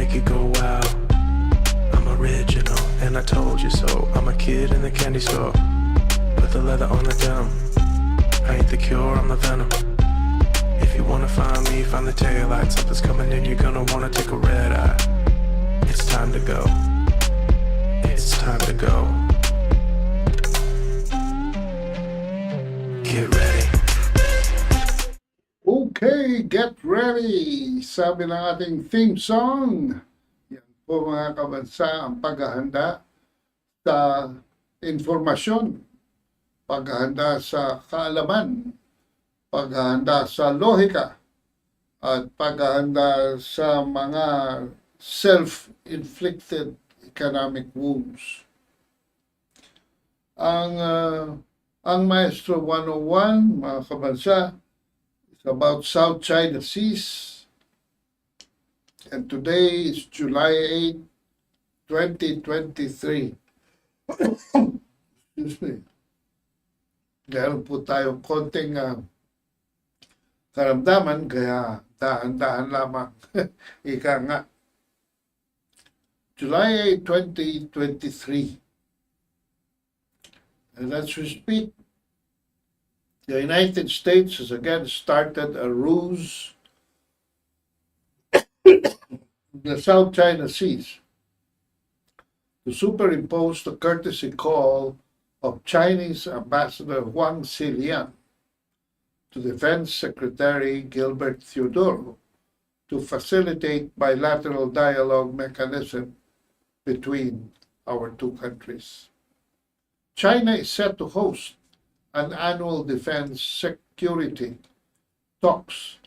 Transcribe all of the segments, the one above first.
make it go wild. I'm original, and I told you so. I'm a kid in the candy store. Put the leather on the denim. I ain't the cure, I'm the venom. If you wanna find me, find the taillight. Something's coming in, you're gonna wanna take a red eye. It's time to go. It's time to go. Get ready. Okay, get ready! Sabi ng ating theme song. Yan po mga kabansa ang paghahanda sa informasyon, paghahanda sa kaalaman, paghahanda sa lohika, at paghahanda sa mga self-inflicted economic wounds. Ang Maestro 101, mga kabansa, is about South China Seas. And today is July 8, 2023. Excuse me. Meron po tayong konting karamdaman, kaya dahan-dahan lamang. Ika nga. July 8, 2023. And as we speak, the United States has again started a ruse in the South China Seas to superimpose the courtesy call of Chinese Ambassador Wang Xiliang to Defense Secretary Gilbert Theodoro to facilitate bilateral dialogue mechanism between our two countries. China is set to host an annual defense security talks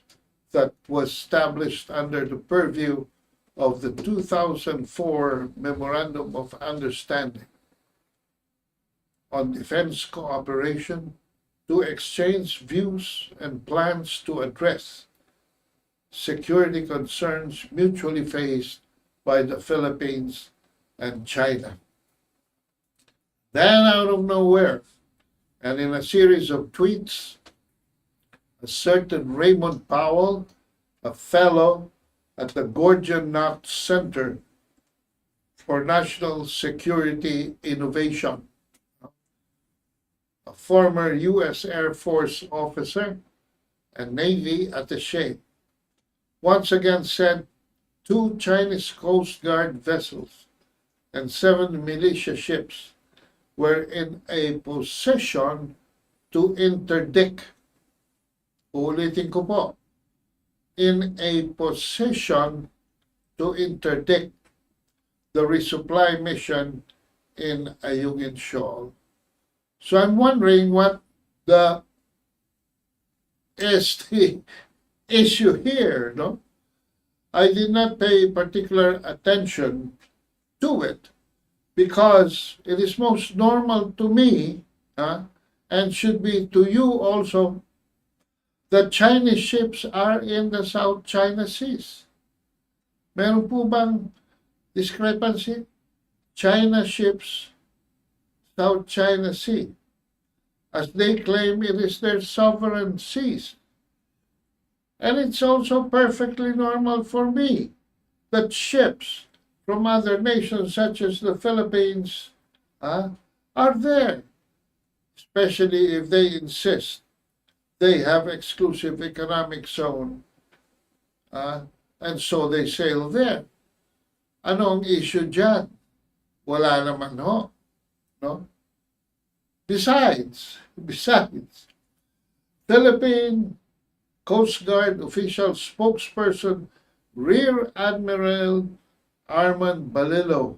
that was established under the purview of the 2004 Memorandum of Understanding on Defense Cooperation to exchange views and plans to address security concerns mutually faced by the Philippines and China. Then out of nowhere, and in a series of tweets, a certain Raymond Powell, a fellow at the Gordian Knot Center for National Security Innovation, a former U.S. Air Force officer and Navy attaché, once again said 2 Chinese Coast Guard vessels and 7 militia ships were in a position to interdict, ulitin ko po, in a position to interdict the resupply mission in Ayungin Shoal. So I'm wondering what is the issue here, no? I did not pay particular attention to it, because it is most normal to me, and should be to you also, that Chinese ships are in the South China Seas. Meron po bang discrepancy? China ships, South China Sea, as they claim it is their sovereign seas. And it's also perfectly normal for me that ships from other nations such as the Philippines are there, especially if they insist they have exclusive economic zone, and so they sail there. Ano ang issue dyan? Wala naman ho. No? Besides, Philippine Coast Guard official spokesperson Rear Admiral Armand Balilo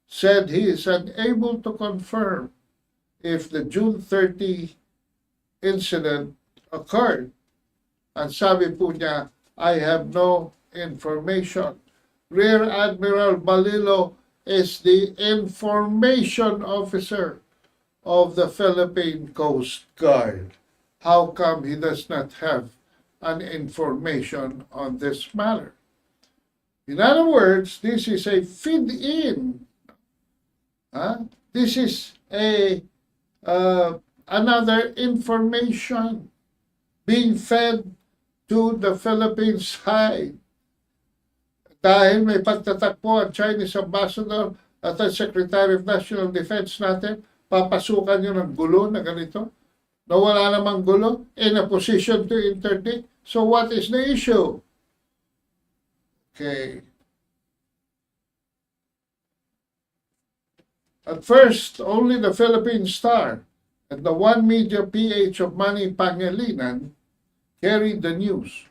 said he is unable to confirm if the June 30 incident occurred. Ang sabi po niya, I have no information. Rear Admiral Balilo is the information officer of the Philippine Coast Guard. How come he does not have an information on this matter? In other words, this is a feed-in. This is another information being fed to the Philippine side. dahil may pagtatakbo ang Chinese ambassador at ang Secretary of National Defense natin, papasukan nyo ng gulo na ganito? Na wala namang gulo, in a position to interdict. So what is the issue? Okay. At first, only the Philippine Star and the One Media PH of Manny Paglinawan carried the news.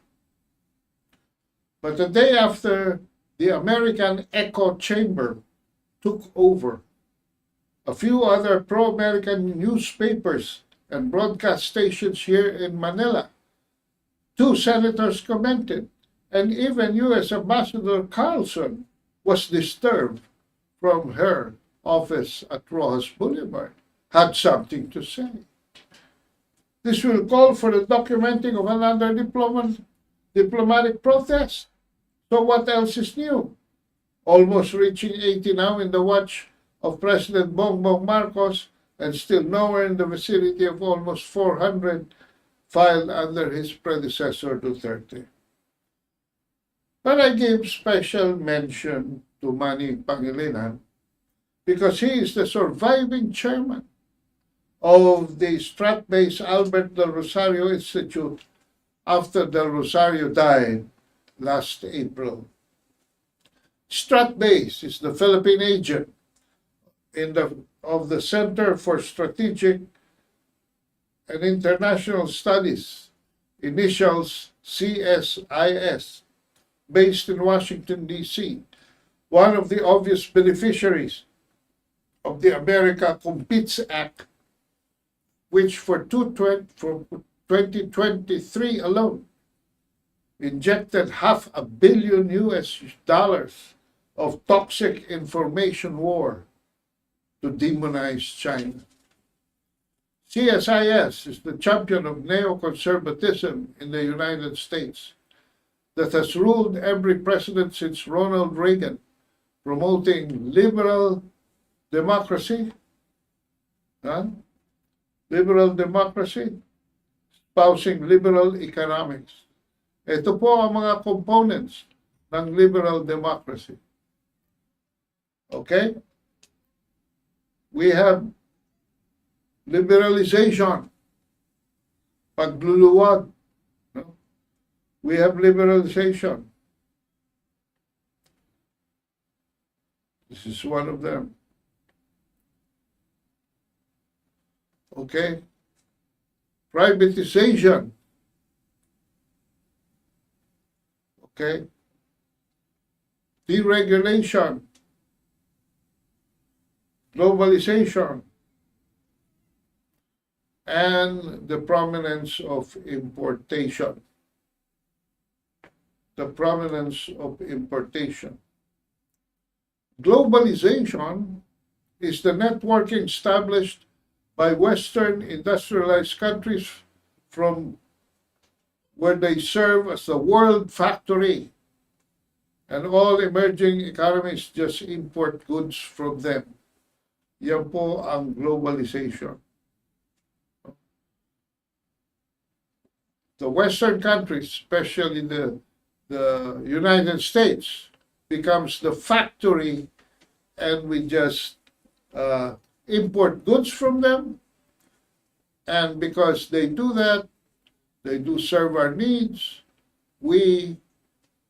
But the day after, the American echo chamber took over. A few other pro-American newspapers and broadcast stations here in Manila. 2 senators commented, and even U.S. Ambassador Carlson was disturbed from her office at Rojas Boulevard, had something to say. This will call for the documenting of another diplomatic protest. So what else is new? Almost reaching 80 now in the watch of President Bongbong Marcos, and still nowhere in the vicinity of almost 400 filed under his predecessor Duterte. But I give special mention to Manny Paglinawan because he is the surviving chairman of the Strat-based Albert Del Rosario Institute after Del Rosario died last April. Strat-based is the Philippine agent of the Center for Strategic and International Studies, initials CSIS, based in Washington, D.C., one of the obvious beneficiaries of the America Competes Act, which for 2023 alone injected $500 million of toxic information war to demonize China. CSIS is the champion of neoconservatism in the United States that has ruled every president since Ronald Reagan, promoting liberal democracy, espousing liberal economics. Ito po ang mga components ng liberal democracy. Okay? We have liberalization, pagluluwag. No? We have liberalization. This is one of them. Okay? Privatization. Okay? Deregulation. Globalization. And the prominence of importation. The prominence of importation. Globalization is the networking established by Western industrialized countries from where they serve as the world factory, and all emerging economies just import goods from them. Yan po ang globalization. The Western countries, especially the United States, becomes the factory, and we just import goods from them. And because they do that, they do serve our needs, we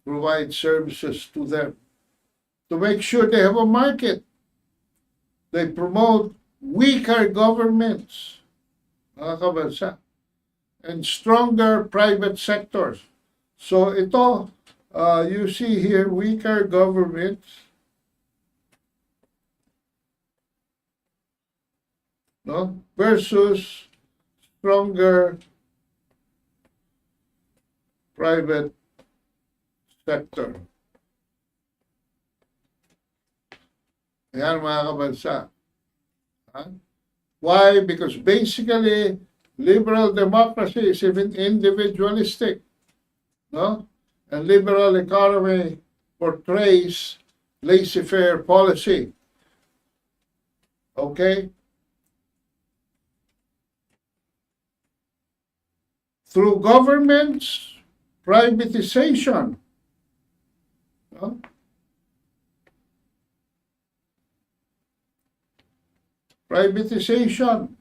provide services to them to make sure they have a market. They promote weaker governments, mga kabansa, and stronger private sectors. So ito, you see here, weaker governments, no, versus stronger private sector. Ayan mga kabansa. Why? Because basically, liberal democracy is even individualistic. No? And liberal economy portrays laissez-faire policy. Okay? Through government's privatization, no? privatization.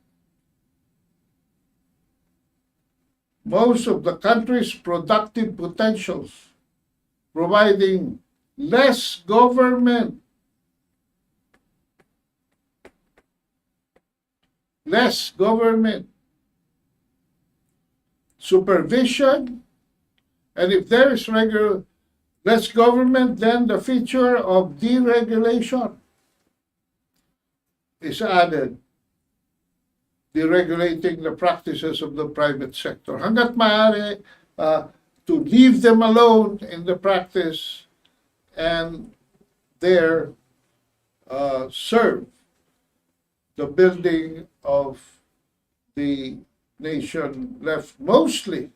Most of the country's productive potentials, providing less government, supervision, and if there is less government, then the feature of deregulation is added, deregulating the practices of the private sector. Hanggat maaari, to leave them alone in the practice and there serve the building of the nation left mostly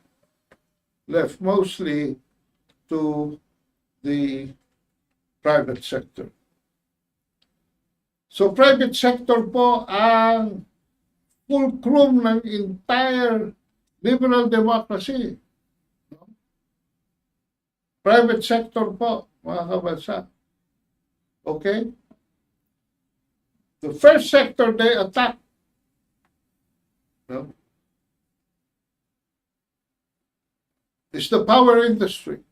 to the private sector. So private sector po ang fulcrum ng entire liberal democracy. Private sector po, mga kabansa. Okay? The first sector they attack, no, is the power industry.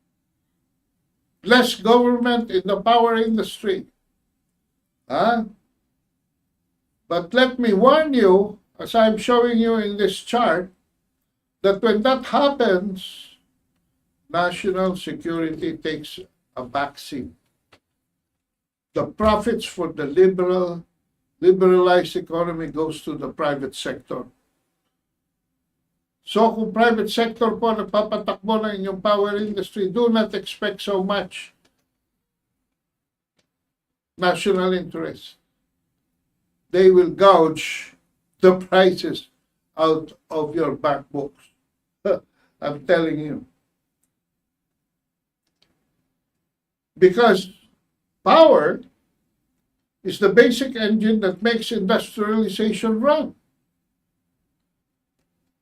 Less government in the power industry. But let me warn you, as I'm showing you in this chart, that when that happens, national security takes a backseat. The profits for the liberalized economy goes to the private sector. So kung private sector po nagpapatakbo ng inyong power industry, do not expect so much national interest. They will gouge the prices out of your bank books. I'm telling you. Because power is the basic engine that makes industrialization run.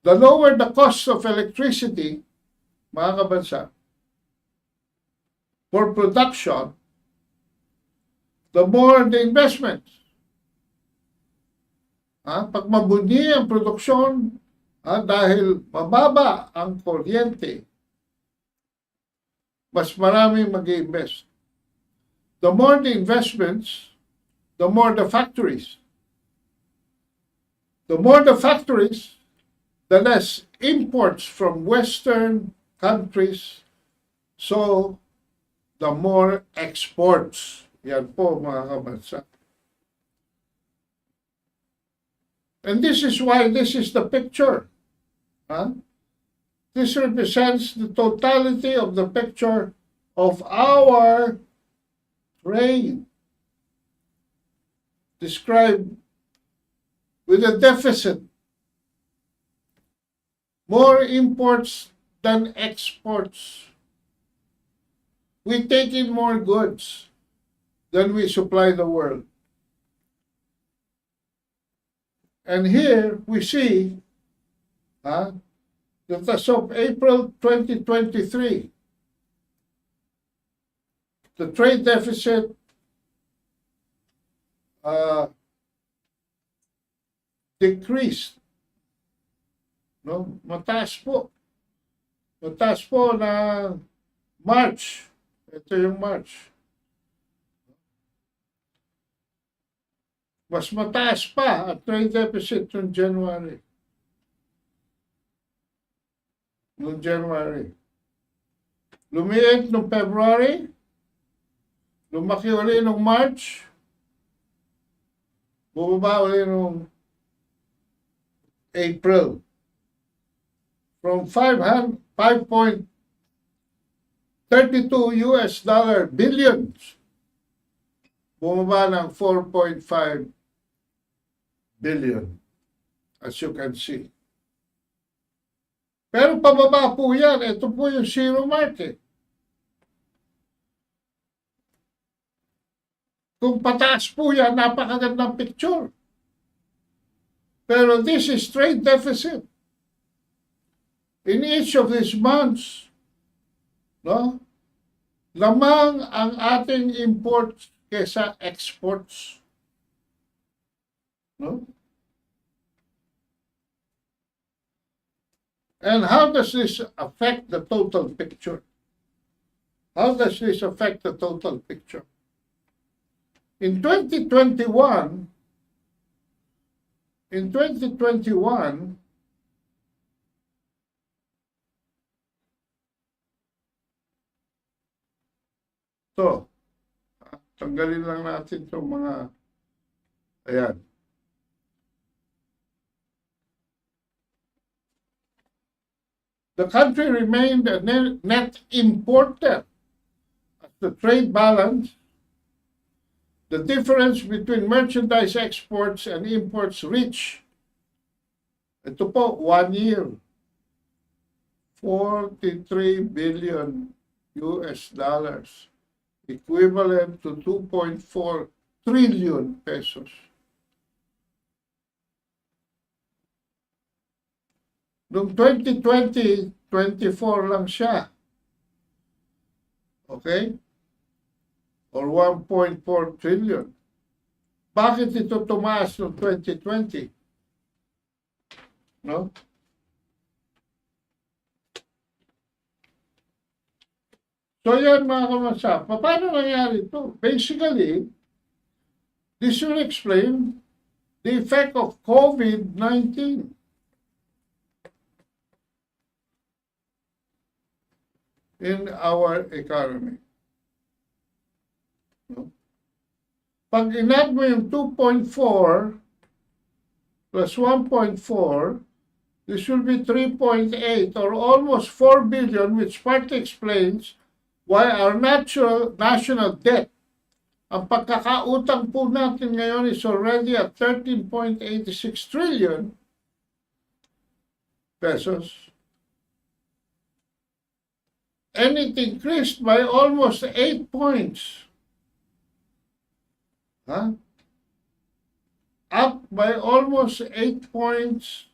The lower the cost of electricity, mga kabansa, for production, the more the investments. Pag mabuni ang produksyon, dahil mababa ang kuryente, mas maraming mag-invest. The more the investments, the more the factories. The more the factories, the less imports from Western countries, so the more exports. Yan po, mga kabansa. And this is why this is the picture. This represents the totality of the picture of our trade, described with a deficit. More imports than exports. We take in more goods than we supply the world. And here we see that as of April 2023, the trade deficit decreased. No? Mataas po. Mataas po na March. Ito yung March. Mas mataas pa at trade deficit noong January. Lumiit noong February. Lumaki uli noong March. Bumaba uli noong April. From 5.32 US dollar billions, bumaba ng 4.5 billion, as you can see. Pero pababa po yan. Ito po yung zero market. Kung pataas po yan, napakagandang picture. Pero this is trade deficit. In each of these months, no, lamang ang ating imports kesa exports. No? And how does this affect the total picture? How does this affect the total picture? In 2021, in 2021, to, tanggalin lang natin itong mga, ayan. The country remained a net importer. The trade balance, the difference between merchandise exports and imports reached, ito po, 1 year, 43 billion US dollars, equivalent to 2.4 trillion pesos. Noong 2020, 24 lang siya. Okay? Or 1.4 trillion. Bakit ito tumaas noong 2020? No? So yan mga kamansa, paano nangyari ito? Basically, this will explain the effect of COVID-19. In our economy. No? Pag inad mo yung 2.4 plus 1.4, this will be 3.8 or almost 4 billion, which partly explains why our national debt, ang pagkakautang po natin ngayon is already at 13.86 trillion pesos. And it increased by almost 8 points. Huh? Up by almost 8 points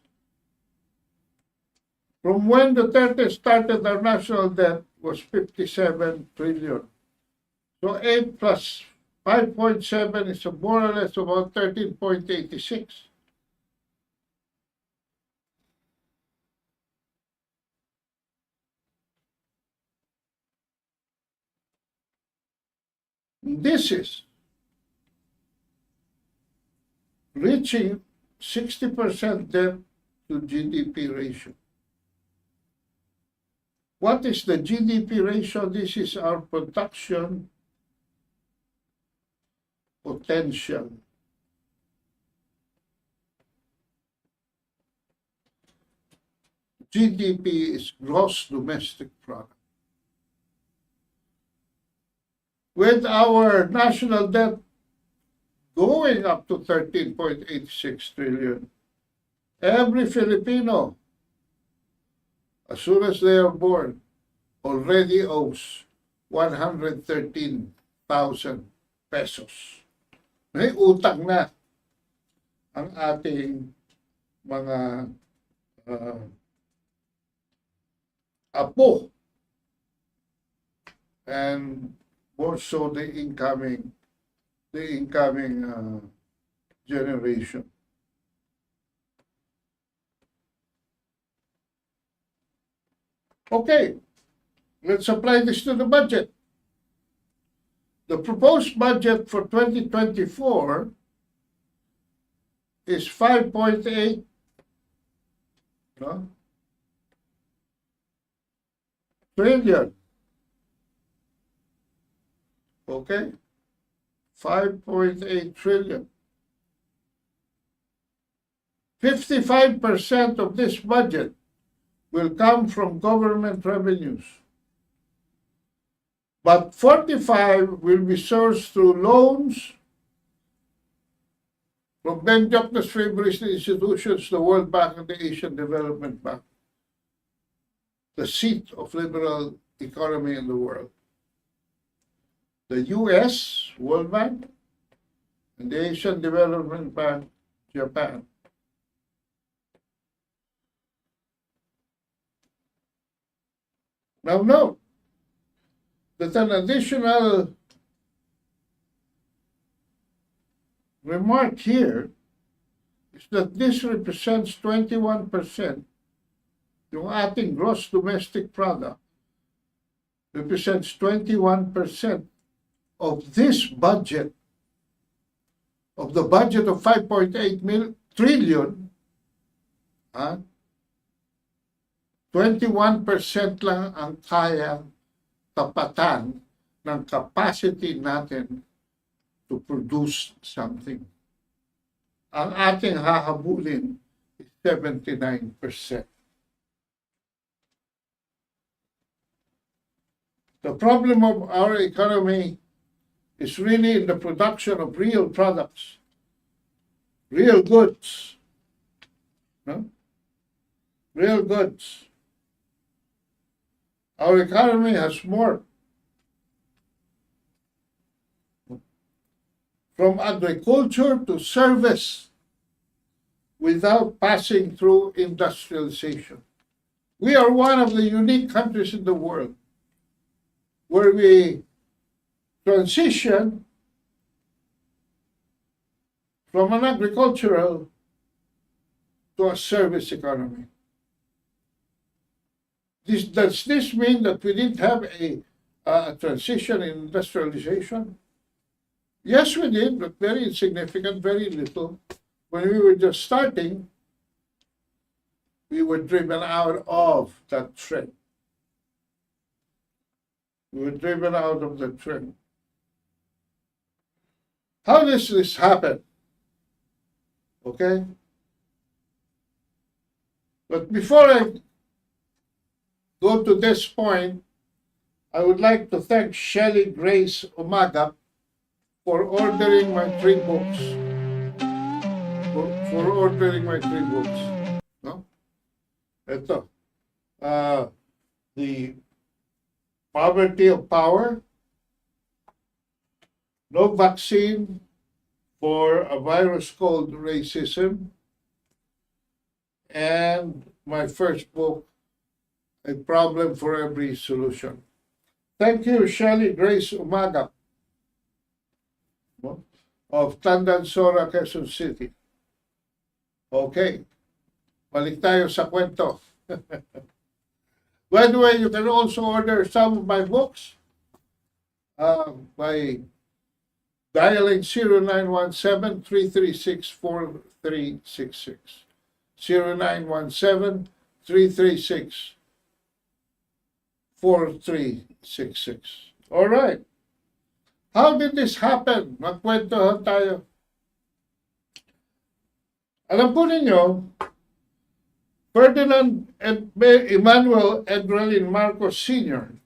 from when Duterte started. Our national debt was 57 trillion. So 8 plus 5.7 is more or less about 13.86. This is reaching 60% debt to GDP ratio. What is the GDP ratio? This is our production potential. GDP is gross domestic product. With our national debt going up to 13.86 trillion, every Filipino, as soon as they are born, already owes 113,000 pesos. May utang na ang ating mga apo and more so the incoming generation. Okay, let's apply this to the budget. The proposed budget for 2024 is 5.8 trillion. Okay? 5.8 trillion. 55% of this budget will come from government revenues. But 45 will be sourced through loans from Benjokna's favorite institutions, the World Bank and the Asian Development Bank, the seat of liberal economy in the world. The US, World Bank, and the Asian Development Bank, Japan. Now note that an additional remark here is that this represents 21%. Yung ating gross domestic product represents 21% of this budget, of the budget of 5.8 trillion, 21% lang ang kayang tapatan ng capacity natin to produce something. Ang ating hahabulin is 79%. The problem of our economy is really in the production of real products, real goods. No? Real goods. Our economy has more from agriculture to service without passing through industrialization. We are one of the unique countries in the world where we transition from an agricultural to a service economy. Does this mean that we didn't have a transition in industrialization? Yes, we did, but very insignificant, very little. When we were just starting, we were driven out of that trend. We were driven out of the trend. How does this happen? Okay? But before I go to this point, I would like to thank Shelley Grace Umaga for ordering my 3 books. For ordering my 3 books. No? Ito. The Poverty of Power, No Vaccine for a Virus Called Racism, and my first book, A Problem for Every Solution. Thank you, Shelley Grace Umaga of Tandansora, Quezon City. Okay, balik tayo sa kwento. By the way, you can also order some of my books by dialing 0917-336-4366. 0917-336-4366. All right. How did this happen? Magkwentohan tayo. Alam po ninyo, Ferdinand Emmanuel Edralin Marcos Sr.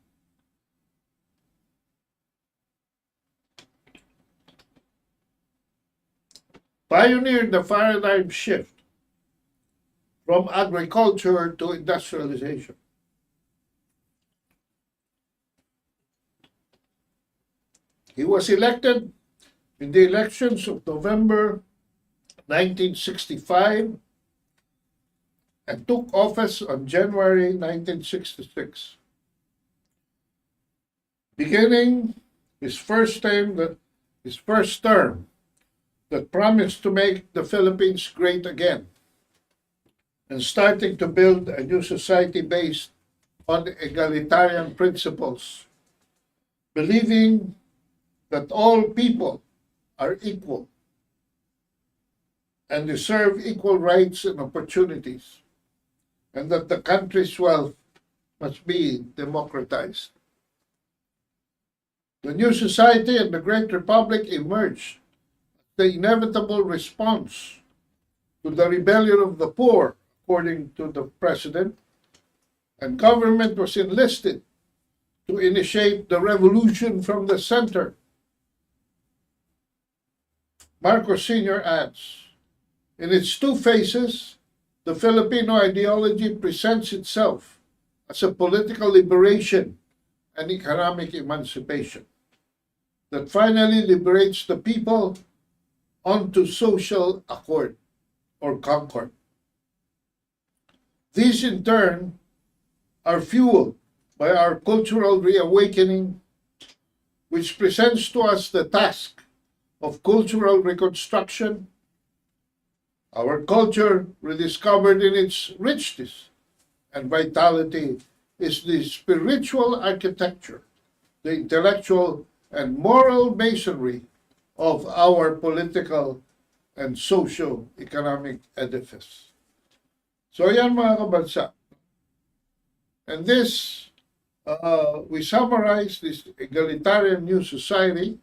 pioneered the paradigm shift from agriculture to industrialization. He was elected in the elections of November 1965 and took office on January 1966. Beginning his first term that promised to make the Philippines great again, and starting to build a new society based on egalitarian principles, believing that all people are equal and deserve equal rights and opportunities, and that the country's wealth must be democratized. The new society and the Great Republic emerged as the inevitable response to the rebellion of the poor, according to the president, and government was enlisted to initiate the revolution from the center. Marcos Sr. adds, in its two phases, the Filipino ideology presents itself as a political liberation and economic emancipation that finally liberates the people onto social accord or concord. These, in turn, are fueled by our cultural reawakening, which presents to us the task of cultural reconstruction, Our culture, rediscovered in its richness and vitality, is the spiritual architecture, the intellectual and moral masonry of our political and socio-economic edifice. So yan mga kabansa. And this, we summarize this egalitarian new society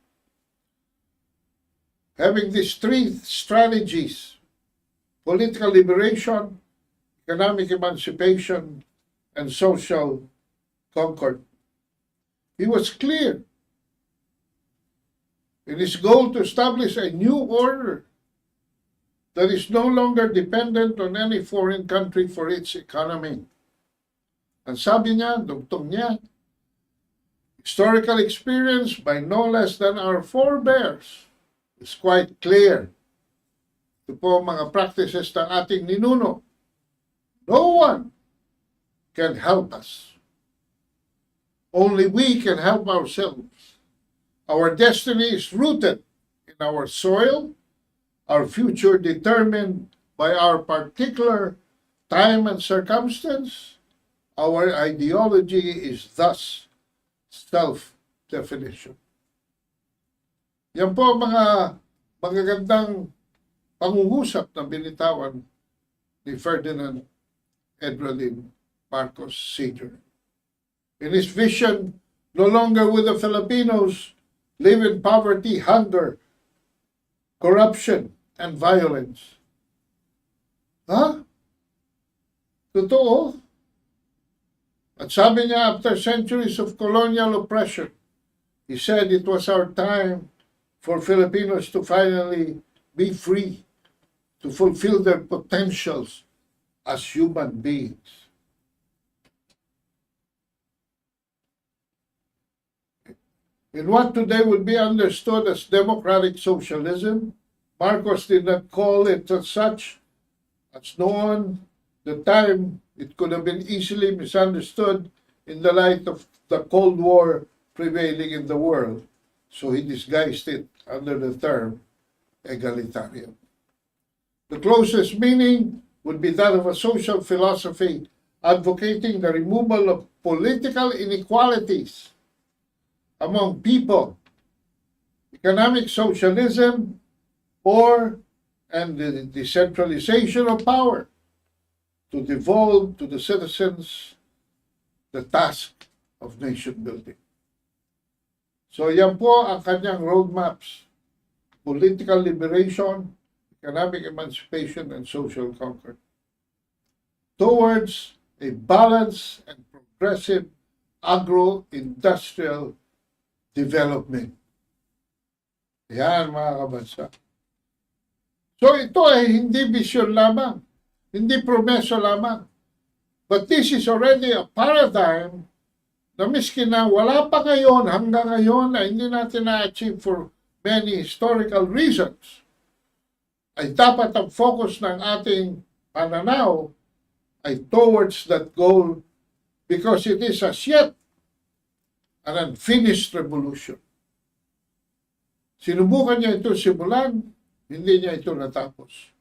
having these three strategies: political liberation, economic emancipation, and social concord. He was clear in his goal to establish a new order that is no longer dependent on any foreign country for its economy. Ang sabi niya, dugtong niya, historical experience by no less than our forebears is quite clear. Ito po mga practices ng ating ninuno. No one can help us. Only we can help ourselves. Our destiny is rooted in our soil, our future determined by our particular time and circumstance. Our ideology is thus self-definition. Yan po mga magagandang pangungusap na binitawan ni Ferdinand Edralin Marcos Sr. In his vision, no longer will the Filipinos live in poverty, hunger, corruption, and violence. Totoo? At sabi niya, after centuries of colonial oppression, he said it was our time for Filipinos to finally be free, to fulfill their potentials as human beings. In what today would be understood as democratic socialism, Marcos did not call it as such, as known the time it could have been easily misunderstood in the light of the Cold War prevailing in the world, so he disguised it under the term egalitarian. The closest meaning would be that of a social philosophy advocating the removal of political inequalities among people, economic socialism, and the decentralization of power to devolve to the citizens the task of nation building. So yan po ang kanyang roadmaps: political liberation, economic emancipation, and social concord, towards a balanced and progressive agro-industrial development. Yan mga kabansa. So ito ay hindi vision lamang, hindi promeso lamang. But this is already a paradigm na miski na wala pa ngayon, hanggang ngayon ay hindi natin na-achieve for many historical reasons, ay dapat ang focus ng ating pananaw ay towards that goal, because it is as yet an unfinished revolution. Sinubukan niya ito simulan, hindi niya ito natapos.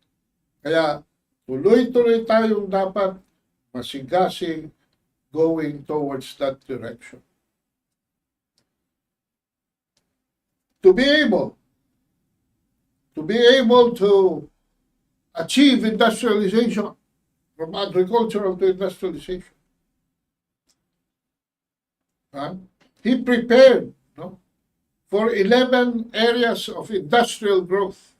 Kaya tuloy-tuloy tayong dapat masigasig going towards that direction. To be able to achieve industrialization, from agricultural to industrialization. He prepared for 11 areas of industrial growth.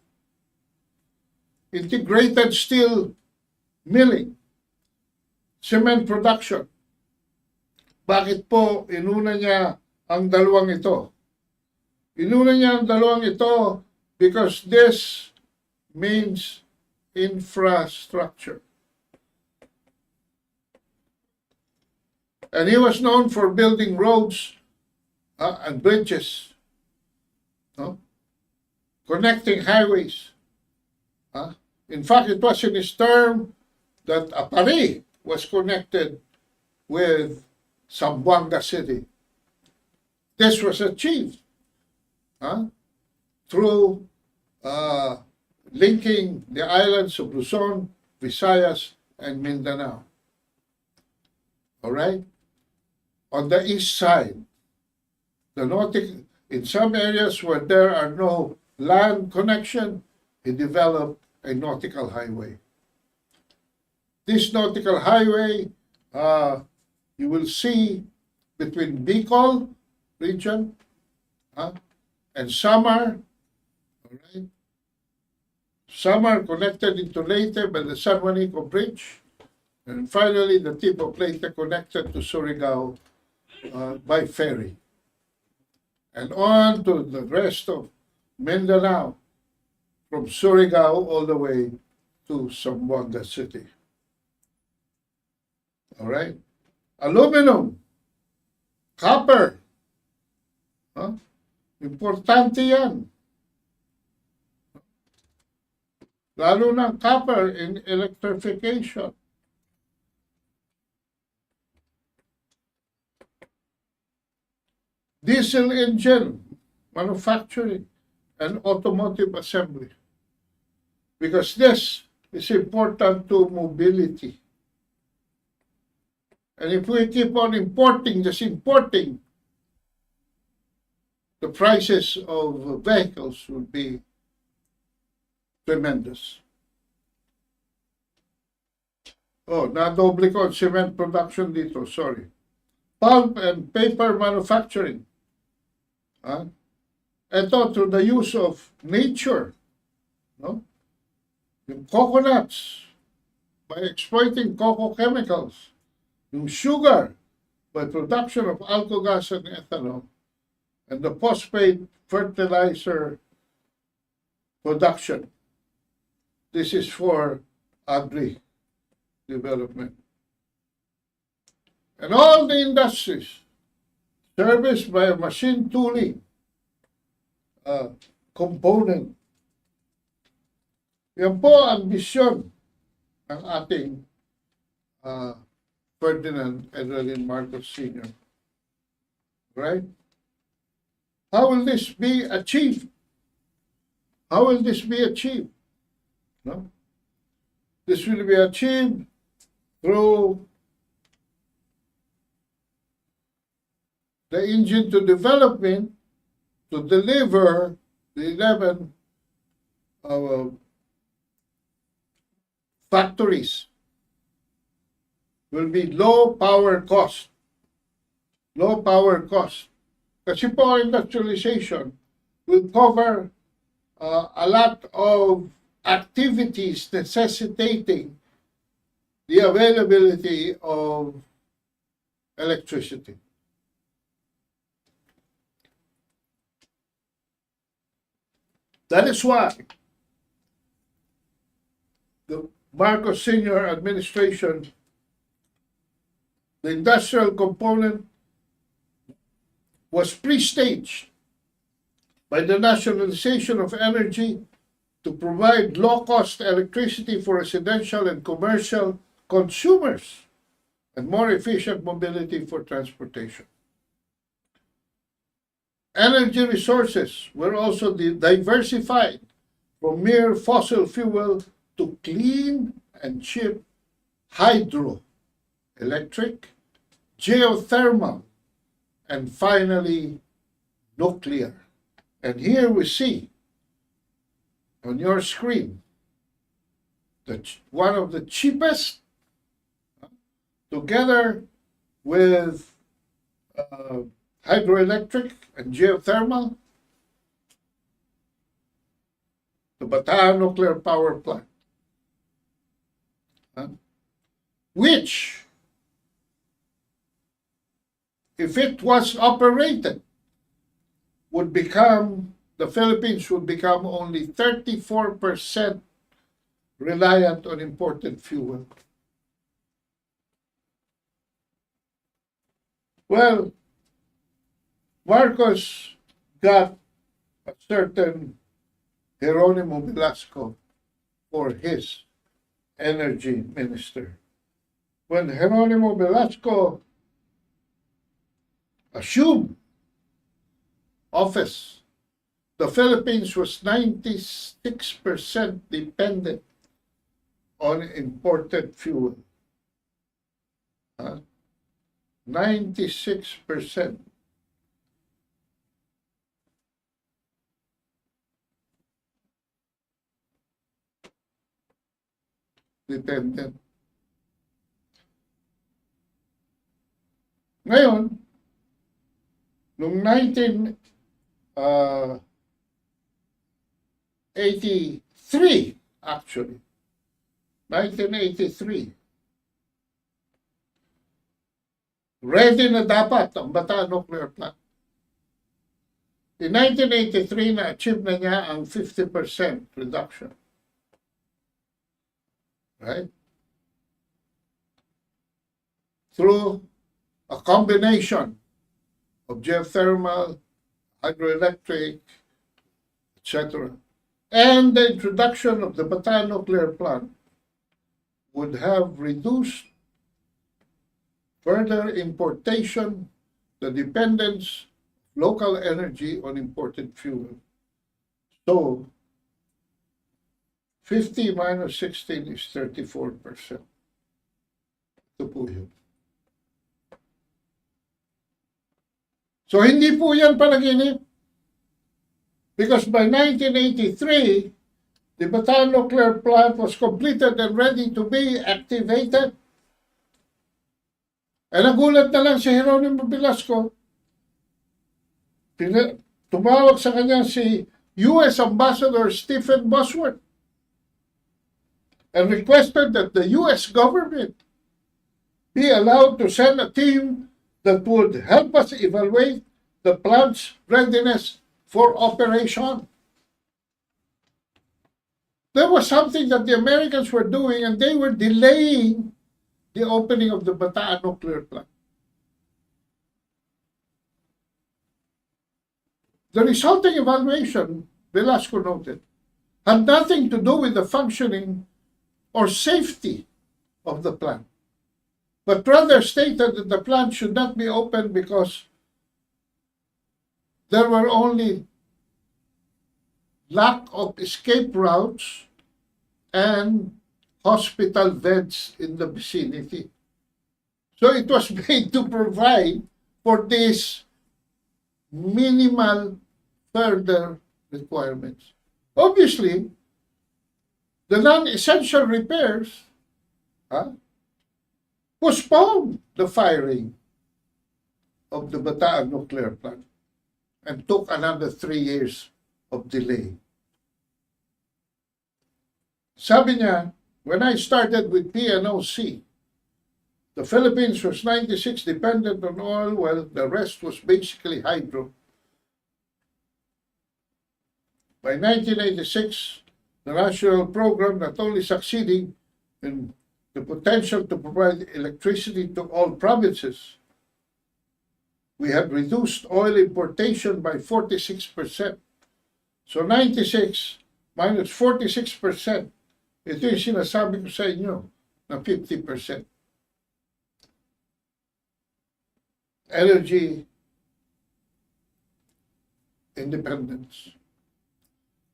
Integrated steel milling, cement production. Bakit po inuna niya ang dalawang ito? Inuna niya ang dalawang ito because this means infrastructure. And he was known for building roads and bridges, connecting highways. In fact, it was in his term that Paris was connected with Zamboanga City. This was achieved through linking the islands of Luzon, Visayas, and Mindanao. All right? On the east side, in some areas where there are no land connection, he developed a nautical highway. This nautical highway, you will see between Bicol region and Samar, all right? Samar connected into Leyte by the San Juanico Bridge, and finally the tip of Leyte connected to Surigao by ferry, and on to the rest of Mindanao from Surigao all the way to Zamboanga City. All right? Aluminum, copper, importante yan. Lalo na copper in electrification. Diesel engine manufacturing and automotive assembly. Because this is important to mobility. And if we keep on importing, just importing, the prices of vehicles will be tremendous. Oh, na-doble ko cement production dito, sorry. Pulp and paper manufacturing. Ito through the use of nature. No? Yung coconuts, by exploiting cocoa chemicals. Yung sugar, by production of alcohol gas and ethanol. And the phosphate fertilizer production. This is for agri development. And all the industries serviced by a machine tooling component. Yan po ang misyon ng ating Ferdinand Edwin Marcos Sr. Right? How will this be achieved? How will this be achieved? No? This will be achieved through the engine to development to deliver the 11 factories will be low power cost. Low power cost. Kasi po industrialization will cover a lot of activities necessitating the availability of electricity. That is why the Marcos Sr. administration, the industrial component was pre-staged by the nationalization of energy to provide low-cost electricity for residential and commercial consumers and more efficient mobility for transportation. Energy resources were also diversified from mere fossil fuel to clean and cheap hydro, electric, geothermal, and finally nuclear. And here we see on your screen that one of the cheapest, together with hydroelectric and geothermal, the Bataan Nuclear Power Plant, which, if it was operated, would become, the Philippines would become only 34% reliant on imported fuel. Well, Marcos got a certain Jeronimo Velasco for his energy minister. When Jeronimo Velasco assumed office, the Philippines was 96% dependent on imported fuel. 96%. Dependent. Ngayon, noong 1983, actually, 1983, ready na dapat ang Bataan Nuclear Plant. In 1983, na-achieve na niya ang 50% reduction. Right? Through a combination of geothermal, hydroelectric, etc. And the introduction of the Bataan Nuclear Plant would have reduced further importation, the dependence of local energy on imported fuel. So, 50 minus 16 is 34%. Ito po yun. So, hindi po yan panaginip. Because by 1983, the Bataan Nuclear Plant was completed and ready to be activated. Eh, nagulat na lang si Jeronimo Velasco. Tumawag sa kanya si U.S. Ambassador Stephen Bosworth and requested that the U.S. government be allowed to send a team that would help us evaluate the plant's readiness for operation. There was something that the Americans were doing, and they were delaying the opening of the Bataan Nuclear Plant. The resulting evaluation, Velasco noted, had nothing to do with the functioning or safety of the plant, but rather stated that the plant should not be opened because there were only lack of escape routes and hospital beds in the vicinity. So it was made to provide for these minimal further requirements. Obviously, the non-essential repairs postponed the firing of the Bataan Nuclear Plant and took another 3 years of delay. Sabi niya, when I started with PNOC, the Philippines was 96 dependent on oil, while the rest was basically hydro. By 1986, the national program not only succeeding in the potential to provide electricity to all provinces, we had reduced oil importation by 46%. So 96 minus 46%, ito yung sinasabi ko sa inyo na 50%. Energy independence.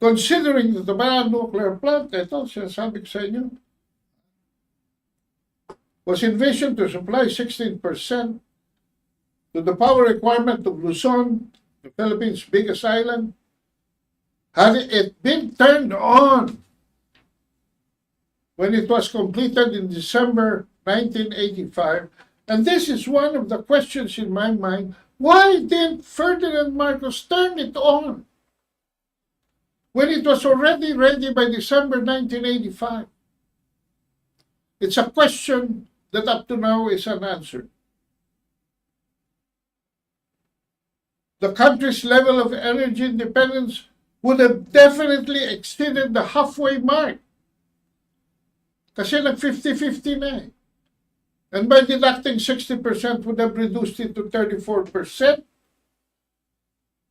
Considering that the Bataan Nuclear Plant, ito sinasabi ko sa inyo, was envisioned to supply 16% to the power requirement of Luzon, the Philippines' biggest island. Had it been turned on when it was completed in December 1985, and this is one of the questions in my mind, why didn't Ferdinand Marcos turn it on when it was already ready by December 1985? It's a question that up to now is unanswered. The country's level of energy independence would have definitely exceeded the halfway mark. Kasi nag-50-50 na eh. And by deducting 60% would have reduced it to 34%.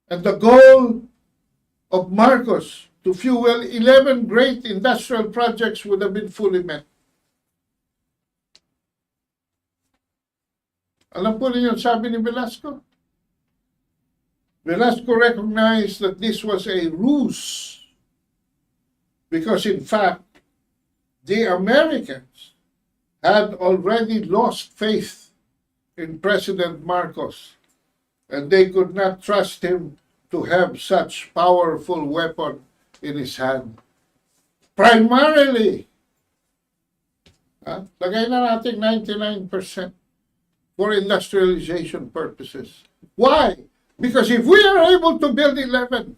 And the goal of Marcos to fuel 11 great industrial projects would have been fully met. Alam po ninyo, sabi ni Velasco, Velasco recognized that this was a ruse because, in fact, the Americans had already lost faith in President Marcos, and they could not trust him to have such powerful weapon in his hand. Primarily, lagay na natin 99% for industrialization purposes. Why? Because if we are able to build 11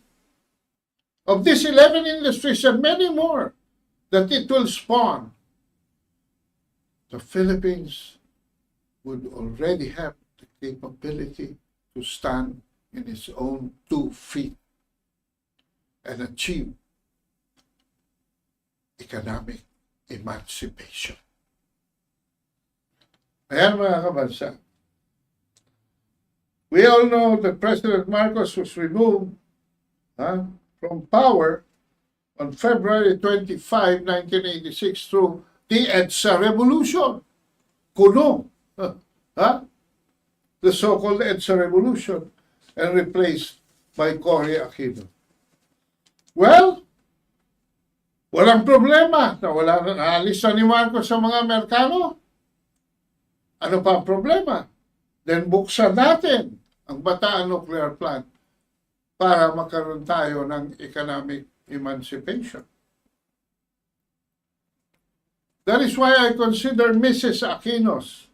of these 11 industries and many more that it will spawn, the Philippines would already have the capability to stand in its own 2 feet and achieve economic emancipation. Ayan mga kabansa. We all know that President Marcos was removed from power on February 25, 1986 through the EDSA Revolution. Kuno. The so-called EDSA Revolution, and replaced by Cory Aquino. Well, walang problema. Naalis na ni Marcos sa mga Amerikano. Ano pa ang problema? Then buksan natin ang Bataan Nuclear Plant para magkaroon tayo ng economic emancipation. That is why I consider Mrs. Aquino's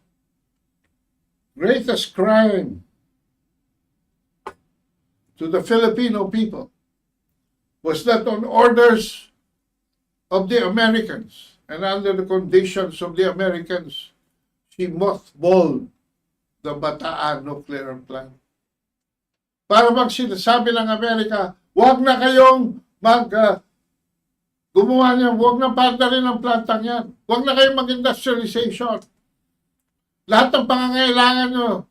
greatest crime to the Filipino people was that on orders of the Americans and under the conditions of the Americans, she mothballed the Bataan Nuclear Plant. Para bang sinasabi ng Amerika, huwag na kayong gumawa niyan, huwag na padarin ang plantang yan. Huwag na kayong mag-industrialization. Lahat ng pangangailangan nyo,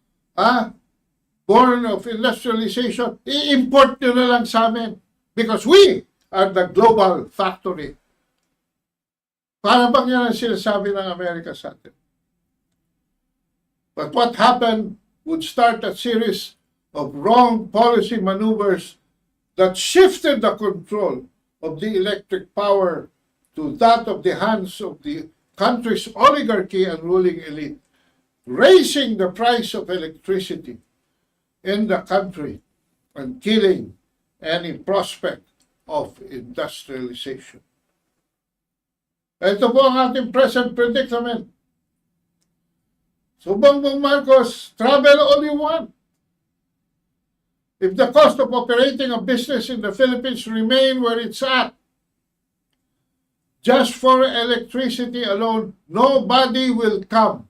born of industrialization, i-import nyo na lang sa amin. Because we are the global factory. Para bang yan ang sinasabi ng Amerika sa atin? But what happened would start a series of wrong policy maneuvers that shifted the control of the electric power to that of the hands of the country's oligarchy and ruling elite, raising the price of electricity in the country and killing any prospect of industrialization. Ito po ang ating present predicament. So, Bongbong Marcos, travel all you want. If the cost of operating a business in the Philippines remain where it's at, just for electricity alone, nobody will come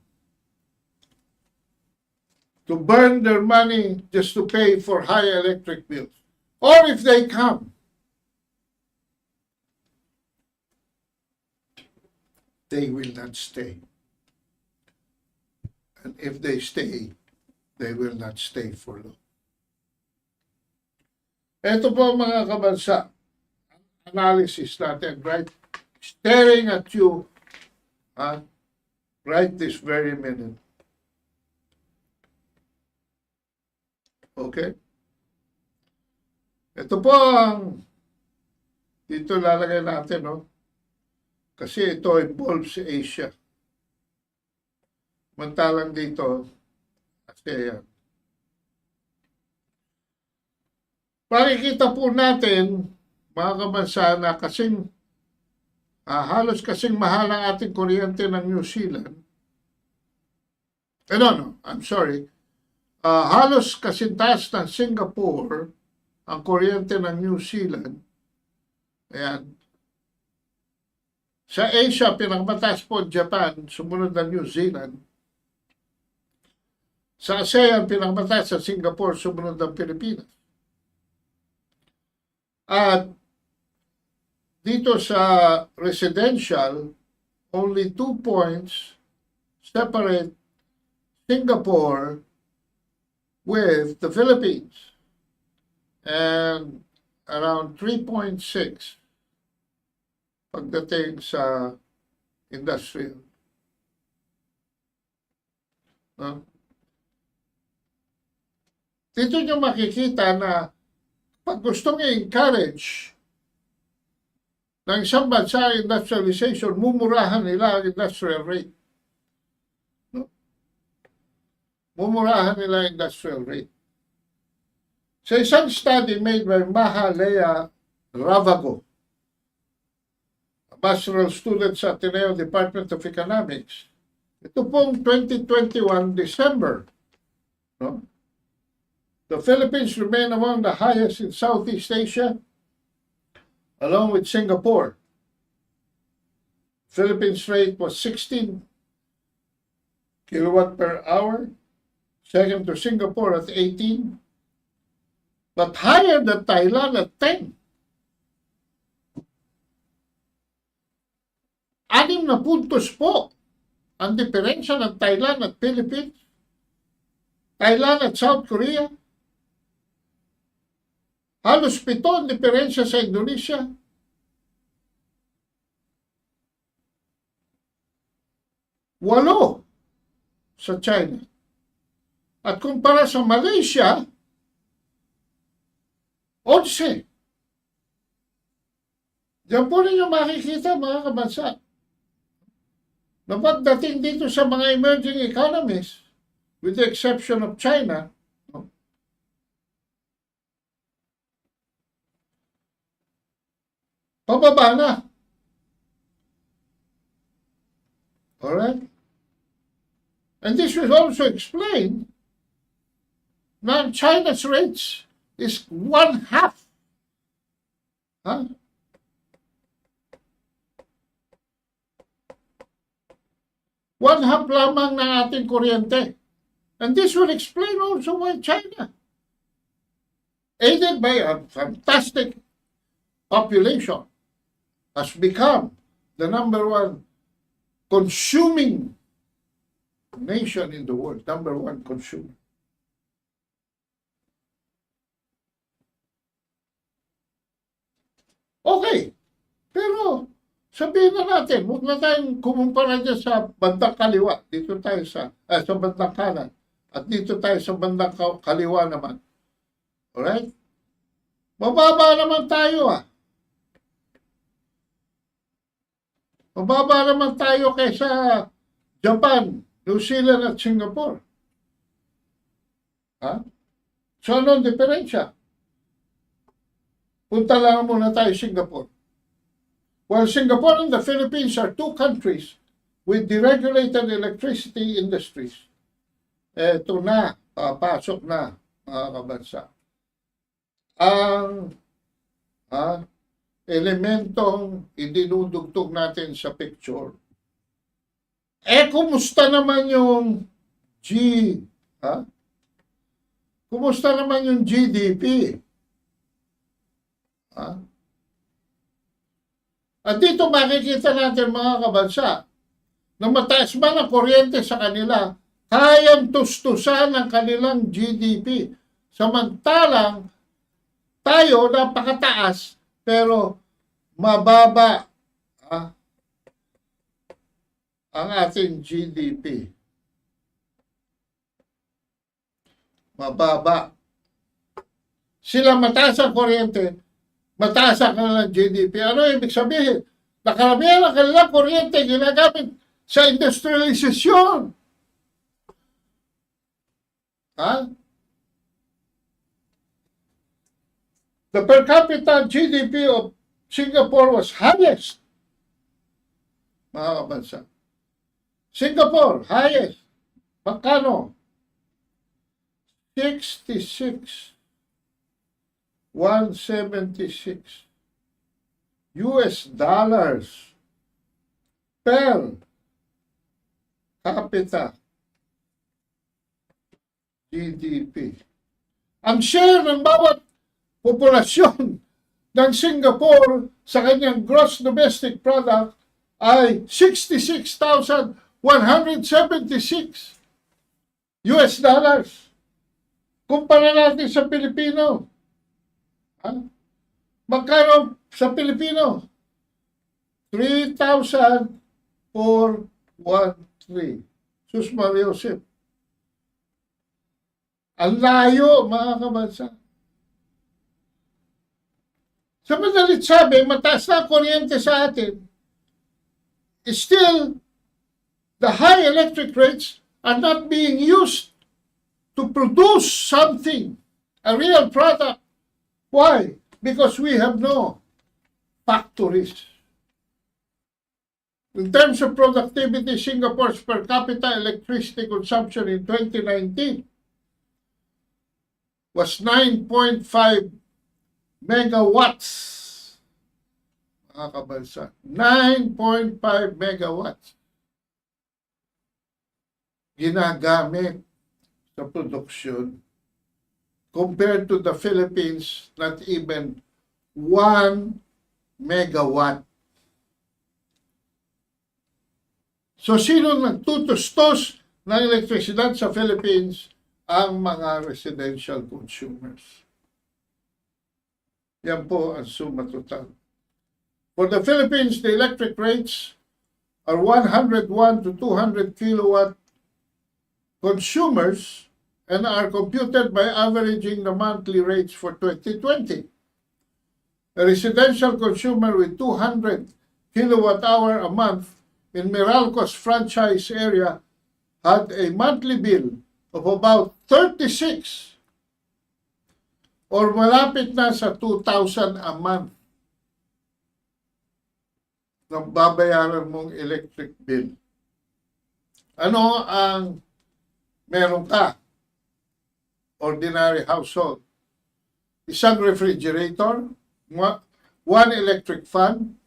to burn their money just to pay for high electric bills. Or if they come, they will not stay. And if they stay, they will not stay for long. Ito po mga kabansa, analysis natin, right? Staring at you, right this very minute. Okay? Ito po ang, dito lalagay natin, no? Kasi ito involves Asia. Mantalang dito, ASEAN. Pakikita po natin, mga kabansa, na kasing, halos kasing mahal ang ating kuryente ng New Zealand. I'm sorry. Halos kasing taas ng Singapore ang kuryente ng New Zealand. Ayan. Sa Asia, pinakamataas po Japan, sumunod ng New Zealand. Sa ASEAN, pinakamataas sa Singapore, sumunod ng Pilipinas. At dito sa residential, only 2 points separate Singapore with the Philippines, and around 3.6 pagdating sa industrial. dito nyo makikita na pag gustong i-encourage ng isang bansa industrialization, mumurahan nila ang industrial rate. No? Mumurahan nila ang industrial rate. Sa isang study made by Mahalea Ravago, a pastoral student sa Ateneo Department of Economics, ito pong 2021 December, no? The Philippines remain among the highest in Southeast Asia, along with Singapore. Philippines rate was 16 kilowatt per hour, second to Singapore at 18, but higher than Thailand at 10. 6 na puntos po ang diferensya ng Thailand at Philippines, Thailand at South Korea. Halos 7 ang diferensya sa Indonesia. Walo sa China. At kumpara sa Malaysia, 11. Diyan po ninyo makikita, mga kabansa, na pagdating dito sa mga emerging economies, with the exception of China, no, pababa na. Alright? And this will also explain na China's rates is 1/2. Huh? One-half lamang ng ating kuryente. And this will explain also why China, aided by a fantastic population, has become the #1 consuming nation in the world. #1 consumer. Okay. Pero sabihin na natin, huwag na tayong kumumpara dyan sa bandang kaliwa. Dito tayo sa bandang kanan. At dito tayo sa bandang kaliwa naman. Alright? Mababa naman tayo Mababa naman tayo kaysa Japan, New Zealand at Singapore. So ano ang diferensya? Punta lang muna tayo Singapore. While Singapore and the Philippines are two countries with deregulated electricity industries, eto na, papasok na, mga kabansa, ang elementong idinudugtog natin sa picture. Kumusta naman yung Kumusta naman yung GDP? At dito makikita natin, mga kabansa, na mataas man ang kuryente sa kanila, kayang tustusan ang kanilang GDP. Samantalang tayo napakataas, pero mababa ang ating GDP. Mababa. Sila mataas ang kuryente, mataas ang kanilang GDP. Ano ibig sabihin? Nakaramihan ang kanilang kuryente ginagamit sa industrialisasyon. The per capita GDP of Singapore was highest. Mga kabansa. Singapore, highest. Magkano? 176 US dollars per capita GDP. Ang share ng bawat populasyon ng Singapore sa kanyang gross domestic product ay 66,176 US dollars. Kumpara natin sa Pilipino. Magkano sa Pilipino? 3,413. Sus Maria Josep. Ang layo, mga kabansa. Sa madalit sabi, mataas na ang kuryente sa atin. Still, the high electric rates are not being used to produce something, a real product. Why? Because we have no factories. In terms of productivity, Singapore's per capita electricity consumption in 2019 was 9.5 megawatts. Mga kabansa, 9.5 megawatts ginagamit sa produksyon compared to the Philippines, not even 1 megawatt. So, sino nagtutustos ng elektrisidad sa Philippines? Ang mga residential consumers. Yan po ang suma total. For the Philippines, the electric rates are 101 to 200 kilowatt consumers and are computed by averaging the monthly rates for 2020. A residential consumer with 200 kilowatt hour a month in Meralco's franchise area had a monthly bill of about 36 or malapit na sa 2,000 a month na babayaran mong electric bill. Ano ang meron ka? Ordinary household. Isang refrigerator, one electric fan,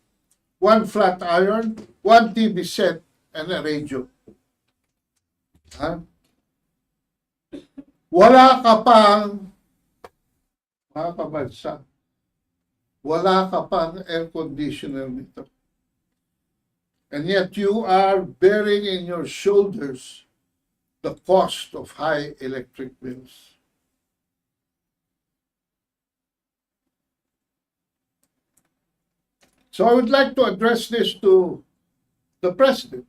one flat iron, one TV set, and a radio. Wala ka pang, mga kabansa, wala ka pang air conditioner nito. And yet you are bearing in your shoulders the cost of high electric bills. So I would like to address this to the President.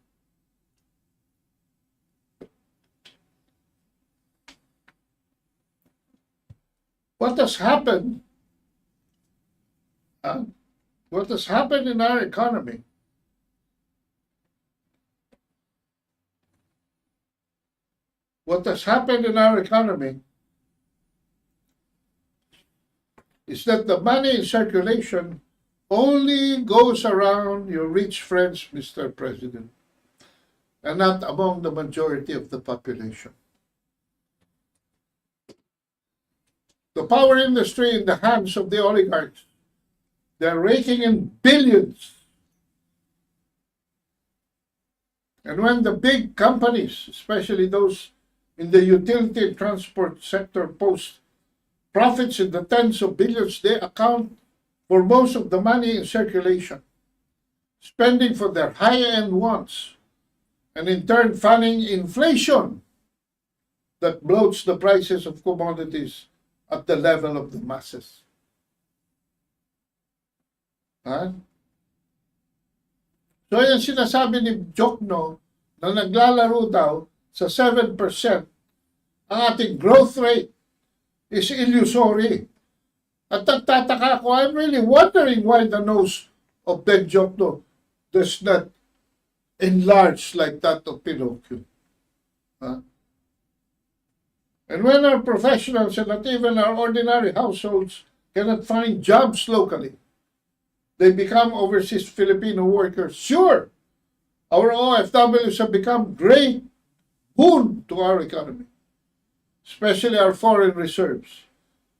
What has happened? What has happened in our economy? What has happened in our economy is that the money in circulation only goes around your rich friends, Mr. President, and not among the majority of the population. The power industry in the hands of the oligarchs, they're raking in billions. And when the big companies, especially those in the utility and transport sector, post profits in the tens of billions, they account for most of the money in circulation, spending for their high-end wants, and in turn funding inflation that bloats the prices of commodities at the level of the masses. So yan sinasabi ni Jokno na naglalaro daw sa 7%. Ang ating growth rate is illusory. At nagtataka ako, I'm really wondering why the nose of Ben Jokno does not enlarge like that of Pinocchio. And when our professionals and not even our ordinary households cannot find jobs locally, they become overseas Filipino workers. Sure, our OFWs have become great boon to our economy, especially our foreign reserves.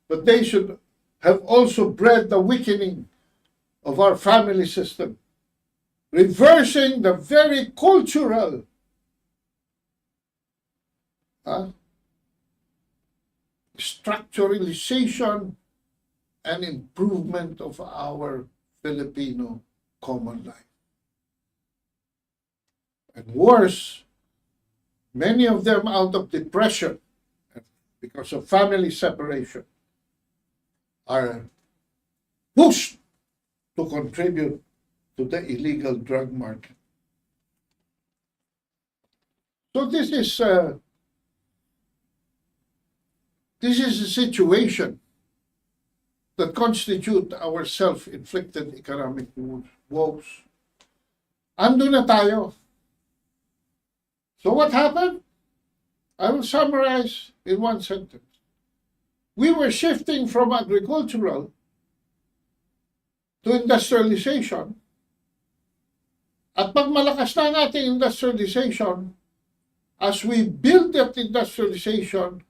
But they should have also bred the weakening of our family system, reversing the very cultural structuralization and improvement of our Filipino common life. And worse, many of them out of depression because of family separation are pushed to contribute to the illegal drug market. So this is This is a situation that constitute our self-inflicted economic woes. Ando na tayo. So what happened? I will summarize in one sentence. We were shifting from agricultural to industrialization. At pag malakas na ang ating industrialization, as we build that industrialization,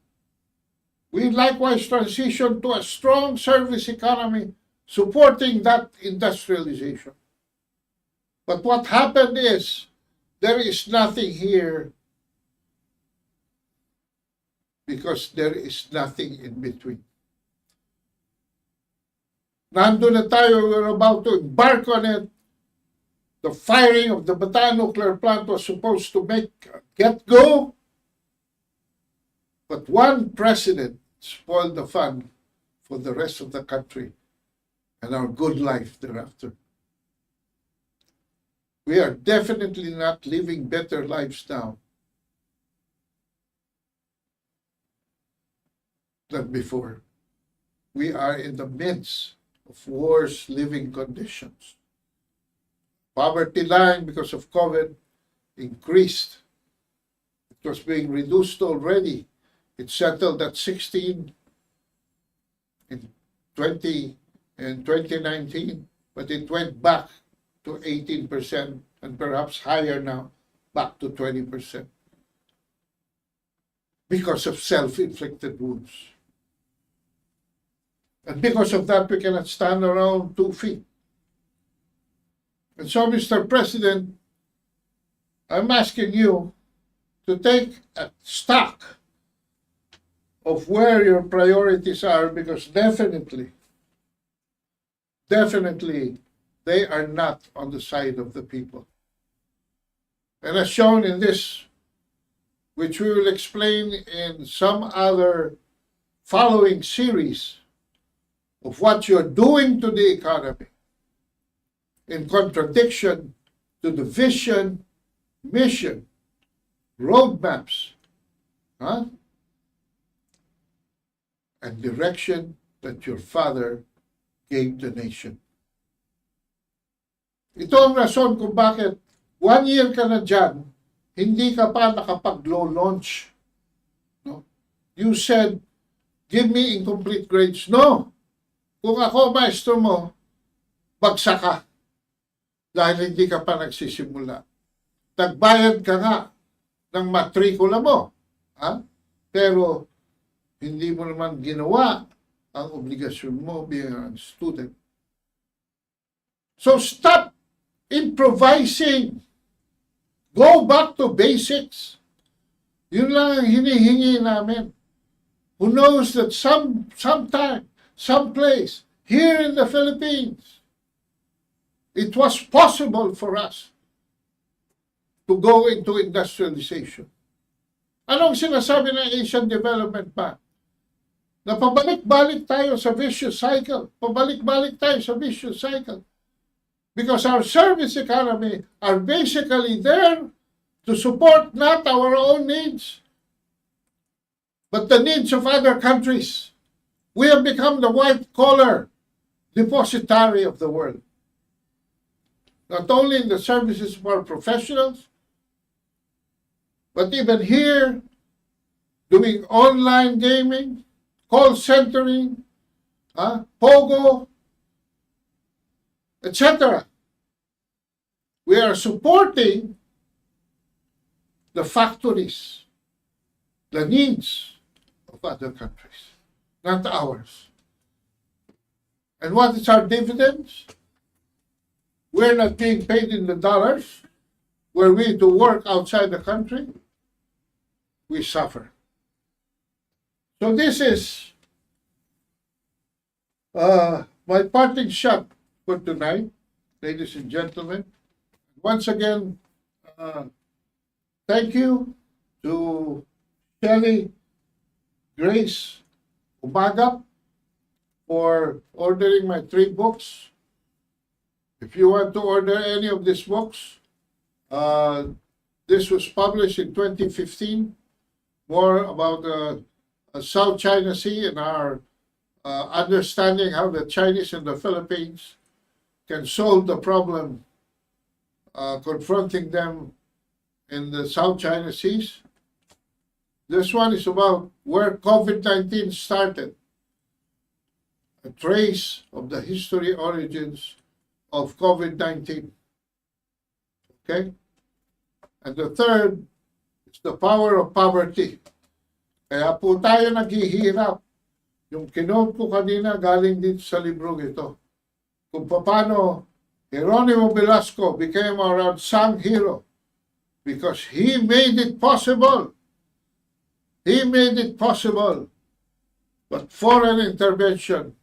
we likewise transition to a strong service economy supporting that industrialization. But what happened is, there is nothing here because there is nothing in between. Nandun na tayo, we're about to embark on it. The firing of the Bataan nuclear plant was supposed to make a get-go, but one president spoiled the fun for the rest of the country and our good life thereafter. We are definitely not living better lives now than before. We are in the midst of worse living conditions. Poverty line because of COVID increased. It was being reduced already. It settled at 16 in 2019, but it went back to 18% and perhaps higher now, back to 20%. Because of self-inflicted wounds. And because of that, we cannot stand around 2 feet. And so, Mr. President, I'm asking you to take a stock of where your priorities are, because definitely, they are not on the side of the people. And as shown in this, which we will explain in some other following series of what you're doing to the economy, in contradiction to the vision, mission, roadmaps, and direction that your father gave the nation. Ito ang rason kung bakit 1 year ka na dyan, hindi ka pa nakapag-launch. No? You said, give me incomplete grades. No! Kung ako maestro mo, bagsak ka. Dahil hindi ka pa nagsisimula. Nagbayad ka nga ng matrikula mo. Pero hindi mo naman ginawa ang obligasyon mo bilang student. So stop improvising. Go back to basics. Yun lang ang hinihingi namin. Who knows that sometime, someplace, here in the Philippines, it was possible for us to go into industrialization. Anong sinasabi ng Asian Development Bank? Na pabalik-balik tayo sa vicious cycle. Pabalik-balik tayo sa vicious cycle. Because our service economy are basically there to support not our own needs, but the needs of other countries. We have become the white-collar depositary of the world. Not only in the services of our professionals, but even here, doing online gaming, call centering, Pogo, etc. We are supporting the factories, the needs of other countries, not ours. And what is our dividends? We're not being paid in the dollars. Were we to work outside the country, we suffer. So this is my parting shot for tonight, ladies and gentlemen. Once again, thank you to Shelley Grace Umagap for ordering my 3 books. If you want to order any of these books, this was published in 2015, more about South China Sea and our understanding how the Chinese and the Philippines can solve the problem confronting them in the South China Seas. This one is about where COVID-19 started, a trace of the history origins of COVID-19. Okay? And the third is the power of poverty. Kaya po tayo naghihirap. Yung kinote ko kanina galing dito sa librong ito. Kung paano Geronimo Velasco became our unsung hero because he made it possible. He made it possible. But foreign intervention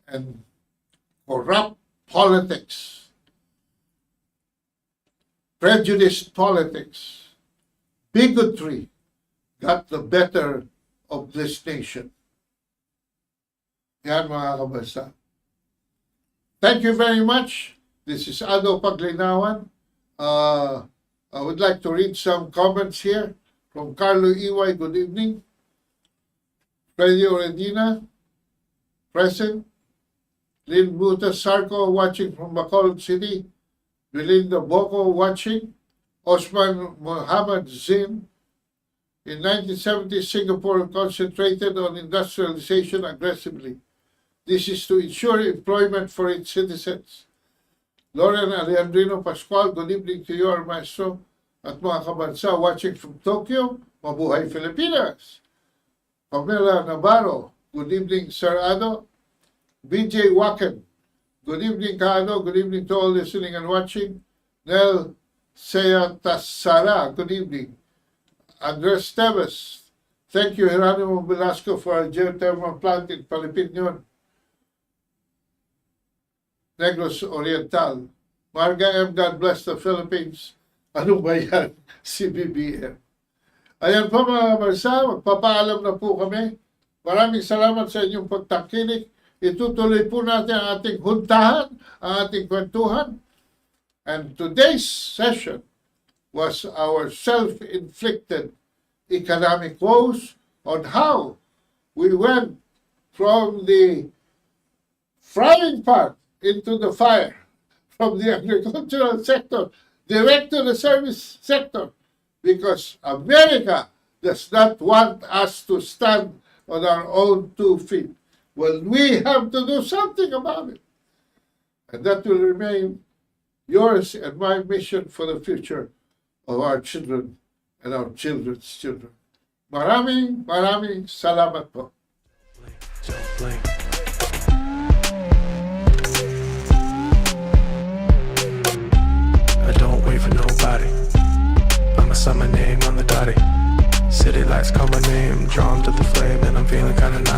and corrupt politics, prejudiced politics, bigotry got the better of this nation. Yan mga kabansa. Thank you very much. This is Ado Paglinawan. I would like to read some comments here from Carlo Iway. Good evening. Freddy Oredina, present. Lynn Buta Sarko, watching from Bacolod City. Belinda Boko, watching. Osman Muhammad Zin. In 1970, Singapore concentrated on industrialization aggressively. This is to ensure employment for its citizens. Lauren Alejandrino Pascual, good evening to you, our Maestro. At mga kabansa watching from Tokyo, mabuhay Filipinas. Pamela Navarro, good evening, Sir Ado. BJ Wacken, good evening, Kaano. Good evening to all listening and watching. Nel Seyatasara, good evening. Andres Teves, thank you, Geronimo Velasco, for our geothermal plant in Palipignon, Negros Oriental. Marga M, God bless the Philippines. Ano ba yan? Si BBM. Ayan po mga kabarsa, magpapaalam na po kami. Maraming salamat sa inyong pagtakinig. Itutuloy po natin ang ating huntahan, ang ating kwentuhan. And today's session was our self-inflicted economic woes on how we went from the frying pan into the fire, from the agricultural sector direct to the service sector, because America does not want us to stand on our own 2 feet. Well, we have to do something about it. And that will remain yours and my mission for the future of our children and our children's children. Maraming salamat po. Don't blink. I don't wait for nobody. I'm a summer name on the dotty. City lights call my name, drawn to the flame, and I'm feeling kinda naughty.